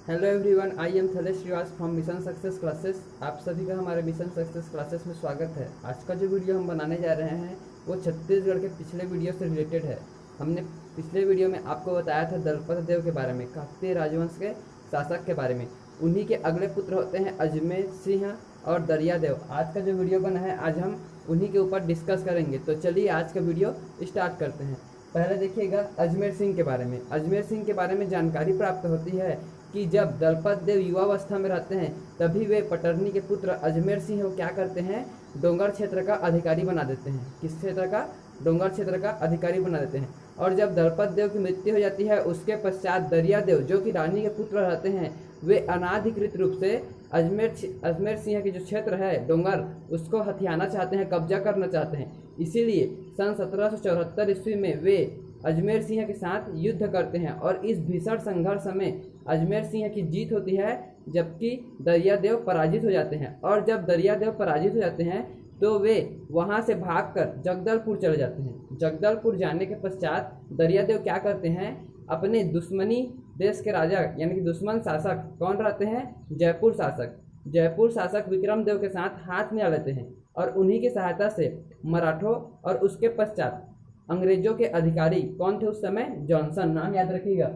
Hello everyone, I am Thalesh Shrivas from mission success classes. आप सभी का हमारे मिशन सक्सेस क्लासेस में स्वागत है। आज का जो वीडियो हम बनाने जा रहे हैं वो छत्तीसगढ़ के पिछले वीडियो से रिलेटेड है। हमने पिछले वीडियो में आपको बताया था दलपत देव के बारे में, काकतीय राजवंश के शासक के बारे में। उन्हीं के अगले पुत्र होते हैं अजमेर सिंह और दरिया देव। आज का जो वीडियो बना है आज हम उन्हीं के ऊपर डिस्कस करेंगे। तो चलिए आज का वीडियो स्टार्ट करते हैं। पहले देखिएगा अजमेर सिंह के बारे में। अजमेर सिंह के बारे में जानकारी प्राप्त होती है कि जब दलपत देव युवावस्था में रहते हैं तभी वे पटरनी के पुत्र अजमेर सिंह को क्या करते हैं, डोंगर क्षेत्र का अधिकारी बना देते हैं। किस क्षेत्र का? डोंगर क्षेत्र का अधिकारी बना देते हैं। और जब दलपत देव की मृत्यु हो जाती है उसके पश्चात दरिया देव जो कि रानी के पुत्र रहते हैं वे अनाधिकृत रूप से अजमेर सिंह के जो क्षेत्र है डोंगर उसको हथियाना चाहते हैं, कब्जा करना चाहते हैं। इसीलिए सन 1774 ईस्वी में वे अजमेर सिंह के साथ युद्ध करते हैं और इस भीषण संघर्ष में अजमेर सिंह की जीत होती है जबकि दरियादेव पराजित हो जाते हैं। और जब दरियादेव पराजित हो जाते हैं तो वे वहां से भागकर जगदलपुर चले जाते हैं। जगदलपुर जाने के पश्चात दरियादेव क्या करते हैं, अपने दुश्मनी देश के राजा यानी कि दुश्मन शासक कौन रहते हैं, जयपुर शासक विक्रम देव के साथ हाथ मिला लेते हैं और उन्हीं की सहायता से मराठों और उसके पश्चात अंग्रेजों के अधिकारी कौन थे उस समय, जॉनसन। नाम याद रखिएगा।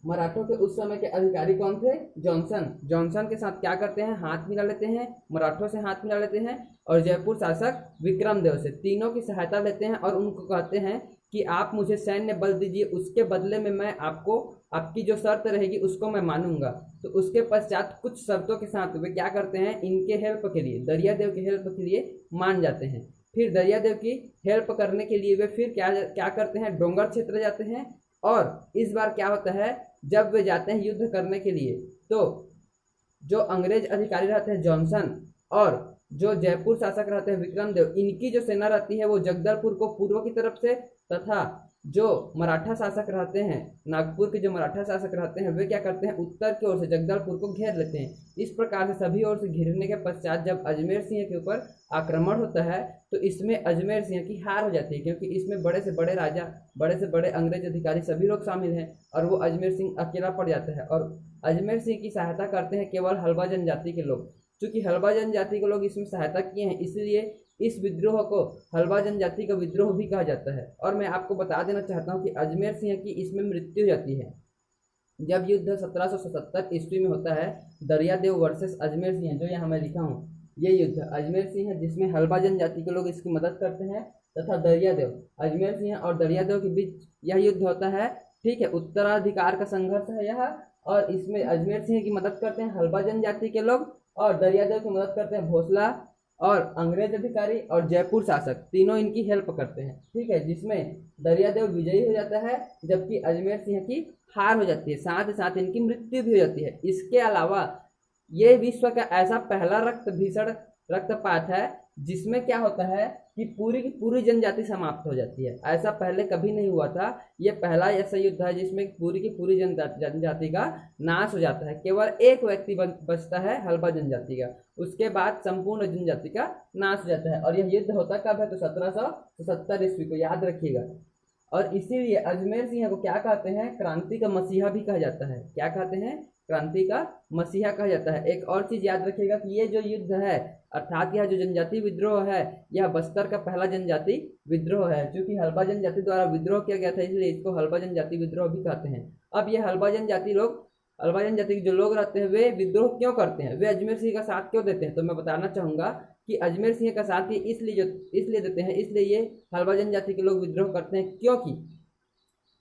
मराठों के उस समय के अधिकारी कौन थे, जॉनसन के साथ क्या करते हैं, हाथ मिला लेते हैं, मराठों से हाथ मिला लेते हैं और जयपुर शासक विक्रम देव से तीनों की सहायता लेते हैं और उनको कहते हैं कि आप मुझे सैन्य बल दीजिए, उसके बदले में मैं आपको आपकी जो शर्त रहेगी उसको मैं मानूंगा। तो उसके पश्चात कुछ शर्तों के साथ वे क्या करते हैं, इनके हेल्प के लिए, दरियादेव के हेल्प के लिए मान जाते हैं। फिर दरियादेव की हेल्प करने के लिए वे फिर क्या क्या करते हैं, डोंगर क्षेत्र जाते हैं। और इस बार क्या होता है, जब वे जाते हैं युद्ध करने के लिए तो जो अंग्रेज अधिकारी रहते हैं जॉनसन और जो जयपुर शासक रहते हैं विक्रम देव, इनकी जो सेना रहती है वो जगदलपुर को पूर्व की तरफ से तथा जो मराठा शासक रहते हैं नागपुर के जो मराठा शासक रहते हैं वे क्या करते हैं, उत्तर की ओर से जगदलपुर को घेर लेते हैं। इस प्रकार से सभी ओर से घेरने के पश्चात जब अजमेर सिंह के ऊपर आक्रमण होता है तो इसमें अजमेर सिंह की हार हो जाती है, क्योंकि इसमें बड़े से बड़े राजा, बड़े से बड़े अंग्रेज अधिकारी सभी लोग शामिल हैं और वो अजमेर सिंह अकेला पड़ जाता है। और अजमेर सिंह की सहायता करते हैं केवल हल्बा जनजाति के लोग। चूंकि हल्बा जनजाति के लोग इसमें सहायता किए हैं इसलिए इस विद्रोह को हल्बा जनजाति का विद्रोह भी कहा जाता है। और मैं आपको बता देना चाहता हूँ कि अजमेर सिंह की इसमें मृत्यु हो जाती है जब युद्ध 1777 ईस्वी में होता है, दरियादेव वर्सेस अजमेर सिंह, जो यहाँ मैं लिखा हूँ ये युद्ध अजमेर सिंह है जिसमें हल्बा जनजाति के लोग इसकी मदद करते हैं तथा दरियादेव, अजमेर सिंह और दरियादेव के बीच यह युद्ध होता है। ठीक है, उत्तराधिकार का संघर्ष है यह। और इसमें अजमेर सिंह की मदद करते हैं हल्बा जनजाति के लोग और दरियादेव की मदद करते हैं भोसला और अंग्रेज अधिकारी और जयपुर शासक, तीनों इनकी हेल्प करते हैं। ठीक है, जिसमें दरियादेव विजयी हो जाता है जबकि अजमेर सिंह की हार हो जाती है, साथ ही साथ इनकी मृत्यु भी हो जाती है। इसके अलावा ये विश्व का ऐसा पहला भीषण रक्तपात है जिसमें क्या होता है कि पूरी की पूरी जनजाति समाप्त हो जाती है। ऐसा पहले कभी नहीं हुआ था। ये पहला ऐसा युद्ध है जिसमें पूरी की पूरी जनजाति का नाश हो जाता है। केवल एक व्यक्ति बचता है हल्बा जनजाति का, उसके बाद संपूर्ण जनजाति का नाश हो जाता है। और यह युद्ध होता कब है, तो 1777 ईस्वी को, याद रखिएगा। और इसीलिए अजमेर सिंह को क्या कहते हैं, क्रांति का मसीहा भी कहा जाता है। क्या कहते हैं, क्रांति का मसीहा कहा जाता है। एक और चीज याद रखिएगा कि ये जो युद्ध है अर्थात यह जो जनजाति विद्रोह है यह बस्तर का पहला जनजाति विद्रोह है। क्योंकि हल्बा जनजाति द्वारा विद्रोह किया गया था इसलिए इसको हल्बा जनजाति विद्रोह भी कहते हैं। अब ये हल्बा जनजाति के जो लोग रहते हैं वे विद्रोह क्यों करते हैं, वे अजमेर सिंह का साथ क्यों देते हैं, तो मैं बताना चाहूंगा कि अजमेर सिंह का साथ ये इसलिए देते हैं, इसलिए ये हल्बा जनजाति के लोग विद्रोह करते हैं क्योंकि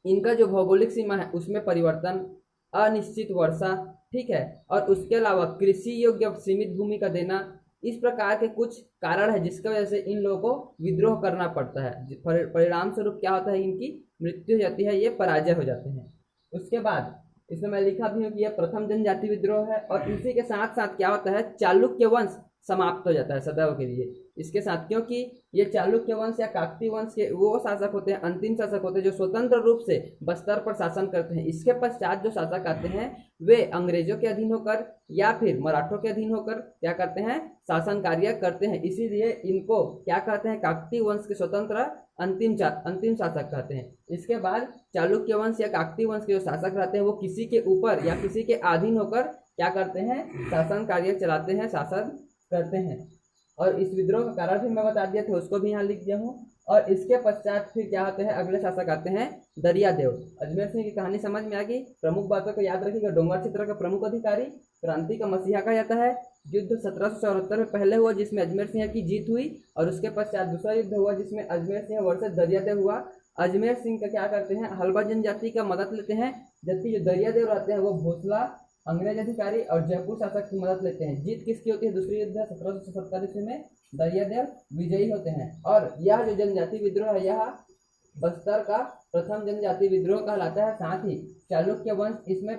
इनका जो भौगोलिक सीमा है उसमें परिवर्तन, अनिश्चित वर्षा, ठीक है, और उसके अलावा कृषि योग्य सीमित भूमि का देना, इस प्रकार के कुछ कारण है जिसकी वजह से इन लोगों को विद्रोह करना पड़ता है। परिणाम स्वरूप क्या होता है, इनकी मृत्यु हो जाती है, ये पराजय हो जाते हैं। उसके बाद इसमें मैं लिखा भी हूँ कि यह प्रथम जनजाति विद्रोह है। और इसी के साथ साथ क्या होता है, चालुक्य वंश समाप्त हो जाता है सदैव के लिए। इसके साथ, क्योंकि ये चालुक्य वंश या काकतीय वंश के वो शासक होते हैं, अंतिम शासक होते हैं जो स्वतंत्र रूप से बस्तर पर शासन करते हैं। इसके पश्चात जो शासक आते हैं वे अंग्रेजों के अधीन होकर या फिर मराठों के अधीन होकर क्या करते हैं, शासन कार्य करते हैं। इसीलिए इनको क्या कहते हैं, काकतीय वंश के स्वतंत्र अंतिम शासक कहते हैं। इसके बाद चालुक्य वंश या काकतीय वंश के जो शासक रहते हैं वो किसी के ऊपर या किसी के अधीन होकर क्या करते हैं, शासन कार्य चलाते हैं, शासन करते हैं। और इस विद्रोह का कारण भी मैं बता दिया था, उसको भी यहाँ लिख दिया हूँ। और इसके पश्चात फिर क्या होते हैं, अगले शासक आते हैं दरियादेव। अजमेर सिंह की कहानी समझ में आ गई। प्रमुख बातों को याद रखिएगा। डोंगर क्षेत्र का प्रमुख अधिकारी, क्रांति का मसीहा कहा जाता है। युद्ध 1774 में पहले हुआ जिसमें अजमेर सिंह की जीत हुई, और उसके पश्चात दूसरा युद्ध हुआ जिसमें अजमेर सिंह वर्सेस दरियादेव हुआ। अजमेर सिंह का क्या करते हैं, हल्बा जनजाति का मदद लेते हैं, जबकि जो दरियादेव रहते हैं वो भोसला अंग्रेज अधिकारी और जयपुर शासक की मदद लेते हैं। जीत किसकी होती है, दूसरी युद्ध 1777 ईस्वी में दरियादेव विजयी होते हैं। और यह जो जनजाति विद्रोह है यह बस्तर का प्रथम जनजाति विद्रोह कहलाता है। साथ ही चालुक्य वंश इसमें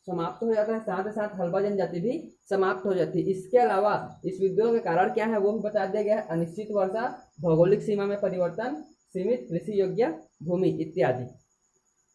समाप्त हो जाता है, साथ ही साथ हल्बा जनजाति भी समाप्त हो जाती है। इसके अलावा इस विद्रोह के कारण क्या है वो भी बता दिया गया है। अनिश्चित वर्षा, भौगोलिक सीमा में परिवर्तन, सीमित कृषि योग्य भूमि इत्यादि।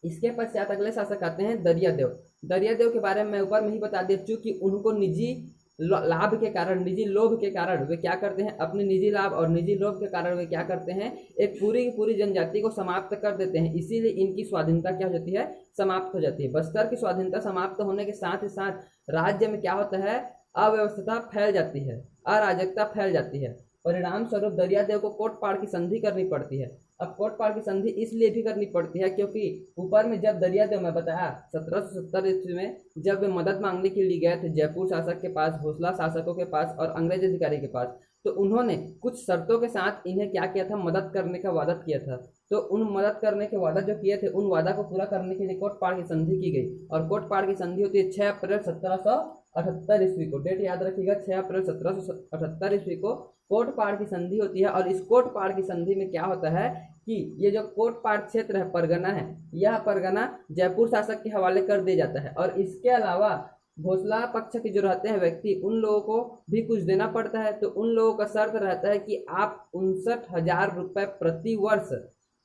इसके पश्चात अगले शासक आते हैं दरियादेव। दरियादेव के बारे में मैं ऊपर में ही बता दिया, चूंकि उनको निजी लाभ के कारण, निजी लोभ के कारण वे क्या करते हैं, अपने निजी लाभ और निजी लोभ के कारण वे क्या करते हैं, एक पूरी की पूरी जनजाति को समाप्त कर देते हैं। इसीलिए इनकी स्वाधीनता क्या हो जाती है, समाप्त हो जाती है। बस्तर की स्वाधीनता समाप्त होने के साथ ही साथ राज्य में क्या होता है, अव्यवस्था फैल जाती है, अराजकता फैल जाती है। परिणाम स्वरूप दरियादेव को कोटपाड़ की संधि करनी पड़ती है। अब कोटपाड़ की संधि इसलिए भी करनी पड़ती है क्योंकि ऊपर में जब दरियादेव में बताया 1770 ईस्वी में जब वे मदद मांगने के लिए गए थे जयपुर शासक के पास, भोसला शासकों के पास और अंग्रेज अधिकारी के पास, तो उन्होंने कुछ शर्तों के साथ इन्हें क्या किया था, मदद करने का वादा किया था। तो उन मदद करने के वादा जो किए थे उन वादा को पूरा करने के लिए कोटपाड़ की संधि की गई। और कोटपाड़ की संधि होती है 6 अप्रैल 1778 ईस्वी को। डेट याद रखिएगा, 6 अप्रैल 1778 ईस्वी को कोटपाड़ की संधि होती है। और इस कोटपाड़ की संधि में क्या होता है कि ये जो कोटपाड़ क्षेत्र है, परगना है, यह परगना जयपुर शासक के हवाले कर दिया जाता है। और इसके अलावा भोसला पक्ष के जो रहते हैं व्यक्ति, उन लोगों को भी कुछ देना पड़ता है। तो उन लोगों का शर्त रहता है कि आप 59,000 रुपये प्रति वर्ष,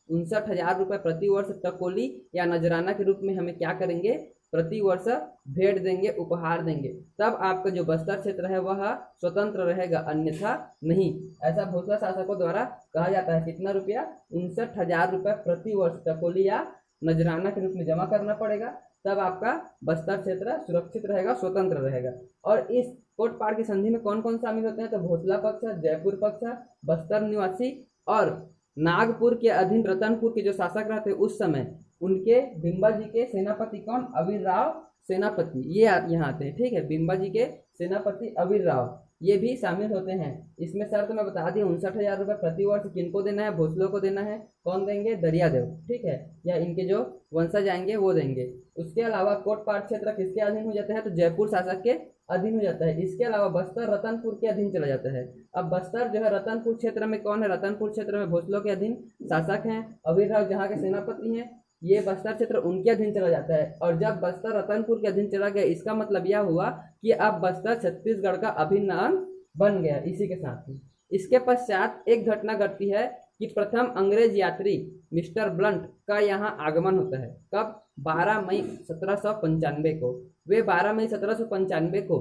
59,000 रुपये प्रति वर्ष टकोली या नजराना के रूप में हमें क्या करेंगे, प्रति वर्ष भेंट देंगे, उपहार देंगे। तब आपका जो बस्तर क्षेत्र है वह स्वतंत्र रहेगा, अन्यथा नहीं। ऐसा भोसला शासकों द्वारा कहा जाता है। कितना रुपया, 59,000 रुपये प्रति वर्ष टकोली या नजराना के रूप में जमा करना पड़ेगा, तब आपका बस्तर क्षेत्र सुरक्षित रहेगा, स्वतंत्र रहेगा। और इस कोटपाड़ की संधि में कौन कौन शामिल होते हैं, तो भोसला पक्ष, जयपुर पक्ष, बस्तर निवासी और नागपुर के अधीन रतनपुर के जो शासक रहते उस समय, उनके बिंबा जी के सेनापति कौन, अबीर राव सेनापति, ये यहाँ आते हैं। ठीक है, बिंबा जी के सेनापति अबीर राव ये भी शामिल होते हैं। इसमें शर्त मैं बता दी, 59,000 रुपये प्रति वर्ष किनको देना है, भोसलों को देना है। कौन देंगे, दरियादेव, ठीक है, या इनके जो वंशज आएंगे वो देंगे। उसके अलावा कोटपाड़ क्षेत्र किसके अधीन हो जाता है, तो जयपुर शासक के अधीन हो जाता है। इसके अलावा बस्तर रतनपुर के अधीन चला जाता है। अब बस्तर जो है रतनपुर क्षेत्र में कौन है, रतनपुर क्षेत्र में भोसलों के अधीन शासक हैं, अबीर राव जहाँ के सेनापति हैं, ये बस्तर क्षेत्र उनके अधीन चला जाता है। और जब बस्तर रतनपुर के अधीन चला गया, इसका मतलब यह हुआ कि अब बस्तर छत्तीसगढ़ का अभिन्न अंग बन गया। इसी के साथ ही इसके पश्चात एक घटना घटती है कि प्रथम अंग्रेज यात्री मिस्टर ब्लंट का यहाँ आगमन होता है। कब, 12 मई 1795 को। वे 12 मई 1795 को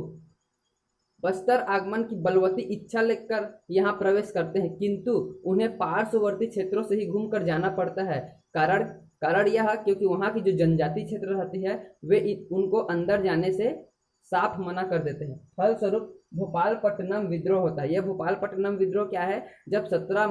बस्तर आगमन की बलवती इच्छा लेकर यहाँ प्रवेश करते हैं, किंतु उन्हें पार्श्ववर्ती क्षेत्रों से ही घूमकर जाना पड़ता है। कारण यह क्योंकि वहाँ की जो जनजाति क्षेत्र रहती है वे उनको अंदर जाने से साफ मना कर देते हैं। फलस्वरूप भोपालपट्टनम विद्रोह होता है। यह भोपालपट्टनम विद्रोह क्या है, जब 12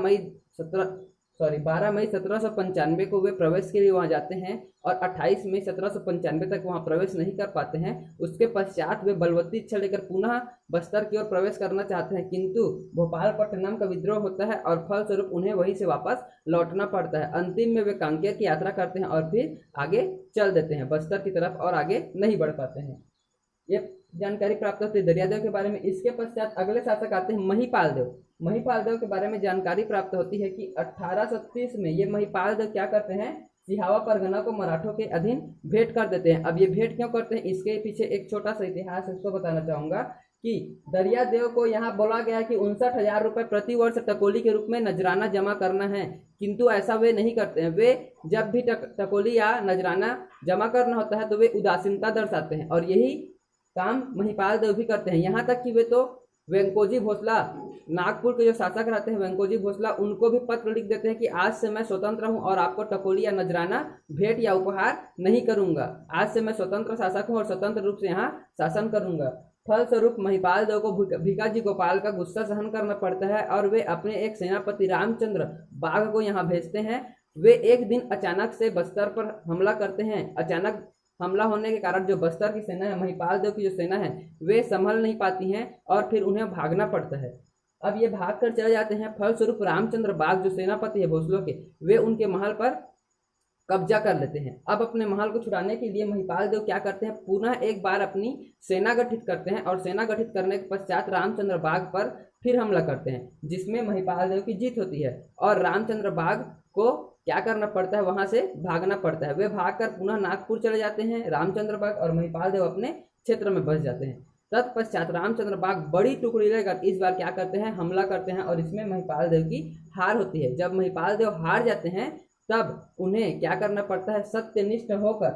मई 1795 को वे प्रवेश के लिए वहां जाते हैं और 28 मई 1795 तक वहां प्रवेश नहीं कर पाते हैं। उसके पश्चात वे बलवती इच्छा लेकर पुनः बस्तर की ओर प्रवेश करना चाहते हैं, किंतु भोपालपट्टनम का विद्रोह होता है और फलस्वरूप उन्हें वहीं से वापस लौटना पड़ता है। अंतिम में वे कांकेर की यात्रा करते हैं और फिर आगे चल देते हैं बस्तर की तरफ और आगे नहीं बढ़ पाते हैं। ये जानकारी प्राप्त होती है दरियादेव के बारे में। इसके पश्चात अगले शासक आते हैं महिपाल देव। महिपाल देव के बारे में जानकारी प्राप्त होती है कि 1830 में ये महिपाल देव क्या करते हैं, सिहावा परगना को मराठों के अधीन भेंट कर देते हैं। अब ये भेंट क्यों करते हैं, इसके पीछे एक छोटा सा इतिहास उसको बताना चाहूँगा कि दरियादेव को यहाँ बोला गया कि 59,000 रुपये प्रति वर्ष टकोली के रूप में नजराना जमा करना है, किंतु ऐसा वे नहीं करते हैं। वे जब भी टकोली या नजराना जमा करना होता है तो वे उदासीनता दर्शाते हैं, और यही काम महिपाल देव भी करते हैं। यहाँ तक कि वे तो वेंकोजी भोसला, नागपुर के जो शासक रहते हैं वेंकोजी भोसला, उनको भी पत्र लिख देते हैं कि आज से मैं स्वतंत्र हूं और आपको टकोली या नजराना भेंट या उपहार नहीं करूंगा। आज से मैं स्वतंत्र शासक हूं और स्वतंत्र रूप से यहाँ शासन करूंगा। फलस्वरूप महिपाल देव को भिकाजी गोपाल का गुस्सा सहन करना पड़ता है और वे अपने एक सेनापति रामचंद्र बाघ को यहाँ भेजते हैं। वे एक दिन अचानक से बस्तर पर हमला करते हैं। अचानक हमला होने के कारण जो बस्तर की सेना है, महिपाल देव की जो सेना है, वे संभल नहीं पाती हैं और फिर उन्हें भागना पड़ता है। अब ये भाग कर चले जाते हैं। फलस्वरूप रामचंद्र बाघ जो सेनापति है भोसलों के, वे उनके महल पर कब्जा कर लेते हैं। अब अपने महल को छुड़ाने के लिए महिपाल देव क्या करते हैं, पुनः एक बार अपनी सेना गठित करते हैं और सेना गठित करने के पश्चात रामचंद्र बाघ पर फिर हमला करते हैं, जिसमें महिपाल देव की जीत होती है और रामचंद्र बाघ को क्या करना पड़ता है, वहां से भागना पड़ता है। वे भागकर पुनः नागपुर चले जाते हैं। रामचंद्र बाघ और महिपाल देव अपने क्षेत्र में बस जाते हैं। तत्पश्चात रामचंद्र बाघ बड़ी टुकड़ी लेकर इस बार क्या करते हैं, हमला करते हैं और इसमें महिपाल देव की हार होती है। जब महिपाल देव हार जाते हैं तब उन्हें क्या करना पड़ता है, सत्यनिष्ठ होकर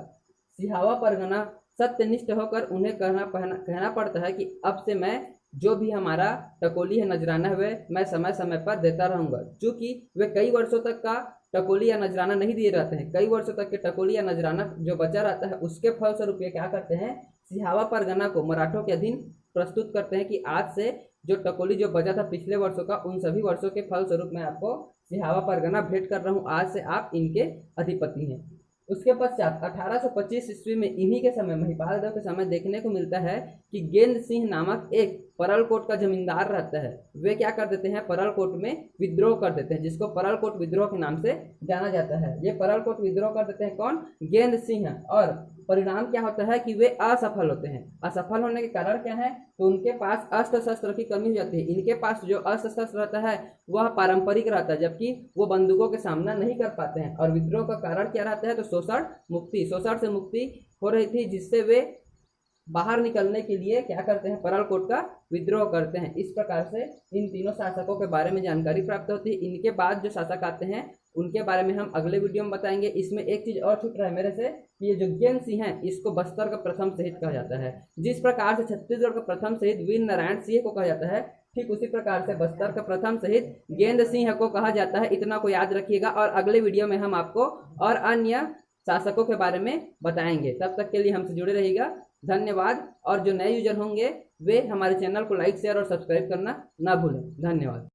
सिहावा परगना सत्यनिष्ठ होकर उन्हें कहना पड़ता है कि अब से मैं जो भी हमारा टकोली है, नजराना है, मैं समय समय पर देता रहूंगा। चूंकि वे कई वर्षों तक का टकोली या नजराना नहीं दिए रहते हैं, कई वर्षों तक के टकोली या नजराना जो बचा रहता है, उसके फलस्वरूप ये क्या करते हैं, सिहावा परगना को मराठों के अधीन प्रस्तुत करते हैं कि आज से जो टकोली जो बचा था पिछले वर्षों का, उन सभी वर्षों के फलस्वरूप मैं आपको सिहावा परगना भेंट कर रहा हूँ, आज से आप इनके अधिपति हैं। उसके पश्चात 1825 ईस्वी में इन्हीं के समय, महिपाल देव के समय देखने को मिलता है कि गेंद सिंह नामक एक परलकोट का जमींदार रहता है। वे क्या कर देते हैं, परलकोट में विद्रोह कर देते हैं, जिसको परलकोट विद्रोह के नाम से जाना जाता है। ये परलकोट विद्रोह कर देते हैं कौन, गेंद सिंह। और परिणाम क्या होता है कि वे असफल होते हैं। असफल होने के कारण क्या है, तो उनके पास अस्त्र शस्त्र की कमी हो जाती है। इनके पास जो अस्त्र शस्त्र रहता है वह पारंपरिक रहता है, जबकि वो बंदूकों के सामना नहीं कर पाते हैं। और विद्रोह का कारण क्या रहता है, तो शोषण से मुक्ति हो रही थी, जिससे वे बाहर निकलने के लिए क्या करते हैं, परलकोट का विद्रोह करते हैं। इस प्रकार से इन तीनों शासकों के बारे में जानकारी प्राप्त होती है। इनके बाद जो शासक आते हैं उनके बारे में हम अगले वीडियो में बताएंगे। इसमें एक चीज और छूट रहा है मेरे से, कि ये जो गेंद सिंह है इसको बस्तर का प्रथम शहीद कहा जाता है। जिस प्रकार से छत्तीसगढ़ का प्रथम शहीद वीर नारायण सिंह को कहा जाता है, ठीक उसी प्रकार से बस्तर का प्रथम शहीद गेंद सिंह को कहा जाता है। इतना को याद रखिएगा और अगले वीडियो में हम आपको और अन्य शासकों के बारे में बताएंगे। तब तक के लिए हमसे जुड़े रहिएगा। धन्यवाद। और जो नए यूजर होंगे वे हमारे चैनल को लाइक, शेयर और सब्सक्राइब करना ना भूलें। धन्यवाद।